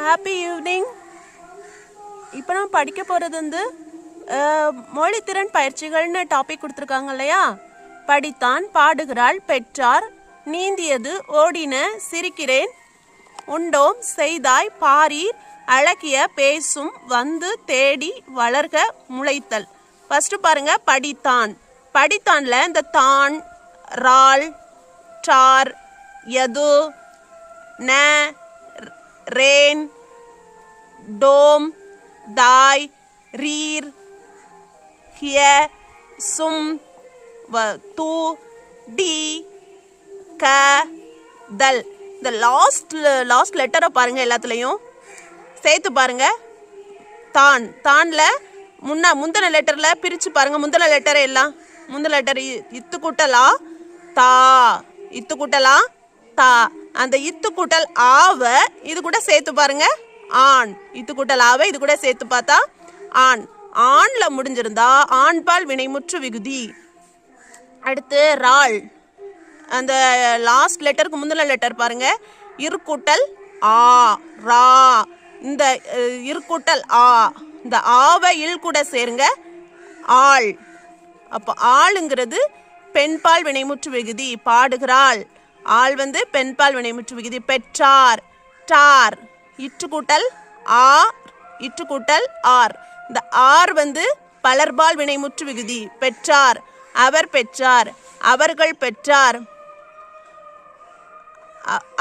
Happy evening. இப்போ நான் படிக்க போகிறது வந்து மொழித்திறன் பயிற்சிகள்னு டாபிக் கொடுத்துருக்காங்க இல்லையா. படித்தான், பாடுகிறாள், பெற்றார், நீந்தியது, ஓடின, சிரிக்கிறேன், உண்டோம், செய்தாய், பாரீர், அழகிய, பேசும், வந்து, தேடி, வளர்க, முளைத்தல். ஃபர்ஸ்ட் பாருங்க, படித்தான். படித்தான்ல இந்த தான், ரால், டார், யது, ந, ரேன், டோம், தாய், ரீர், ஹிய, சும், து, டி, க, தல். இந்த லாஸ்ட் லெட்டரை பாருங்க, எல்லாத்துலேயும் சேர்த்து பாருங்க. தான், தான்ல முந்தின லெட்டரில் பிரித்து பாருங்க. முந்தின லெட்டரை எல்லாம் முந்தின லெட்டர் இத்து கூட்டலா தா, இத்து கூட்டலா தா. அந்த இத்து கூட்டல் ஆவ இது கூட சேர்த்து பாருங்க, ஆண். இத்து கூட்டல் ஆவ இது கூட சேர்த்து பார்த்தா ஆண். ஆண்ல முடிஞ்சிருந்தா ஆண்பால் வினைமுற்று விகுதி. அடுத்து ராள். அந்த லாஸ்ட் லெட்டருக்கு முந்தின லெட்டர் பாருங்க, இருக்கூட்டல் ஆ, ரா. இந்த இருக்கூட்டல் ஆ, இந்த ஆவை இல் கூட சேருங்க, ஆள். அப்போ ஆளுங்கிறது பெண்பால் வினைமுற்று விகுதி. பாடுகிறாள், ஆள் வந்து பெண்பால் வினைமுற்று விகுதி. பெற்றார், டார், இற்று கூட்டல் ஆ, இற்று கூட்டல் ஆர். இந்த ஆர் வந்து பலர்பால் வினைமுற்று விகுதி. பெற்றார், அவர் பெற்றார், அவர்கள் பெற்றார்.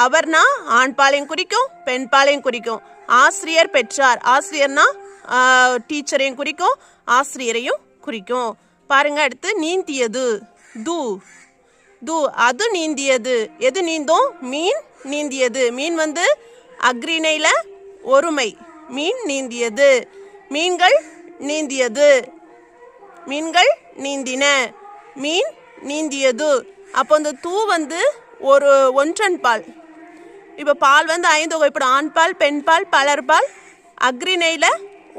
அவர்னா ஆண்பாளையும் குறிக்கும், பெண்பாளையும் குறிக்கும். ஆசிரியர் பெற்றார், ஆசிரியர்னா டீச்சரையும் குறிக்கும், ஆசிரியரையும் குறிக்கும். பாருங்க. அடுத்து நீந்தியது, து, து, அது நீந்தியது. எது நீந்தும்? மீன் நீந்தியது. மீன் வந்து அக்ரிணையில ஒருமை. மீன் நீந்தியது. மீன்கள் நீந்தியது, மீன்கள் நீந்தின, மீன் நீந்தியது. அப்போ இந்த தூ வந்து ஒரு ஒன்றன் பால். இப்போ பால் வந்து 5 வகைப்படும். ஆண்பால், பெண்பால், பலர்பால், அக்ரிணையில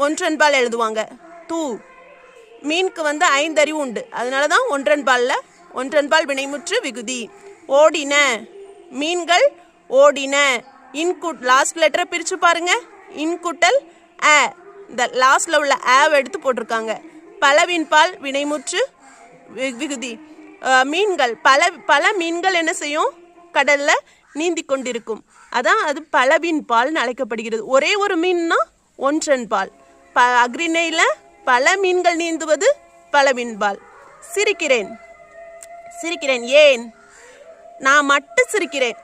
ஒன்றன் பால் எழுதுவாங்க. தூ. மீனுக்கு வந்து 5 அறிவு உண்டு, அதனால தான் ஒன்றன் பால் வினைமுற்று விகுதி. ஓடின, மீன்கள் ஓடின. லாஸ்ட் லெட்டரை பிரித்து பாருங்க, இன்குட்டல் அ. இந்த லாஸ்ட்ல உள்ள ஆவை எடுத்து போட்டிருக்காங்க. பலவின்பால் வினைமுற்று விகுதி. மீன்கள் பல மீன்கள் என்ன செய்யும்? கடல்ல நீந்தி கொண்டிருக்கும். அதான் அது பலவின் பால்னு அழைக்கப்படுகிறது. ஒரே ஒரு மீன்னா ஒன்றன் பால். அக்ரிணையில பல மீன்கள் நீந்துவது பலவின் பால். சிரிக்கிறேன், சிரிக்கிறேன். ஏன்? நான் மட்டும் சிரிக்கிறேன்.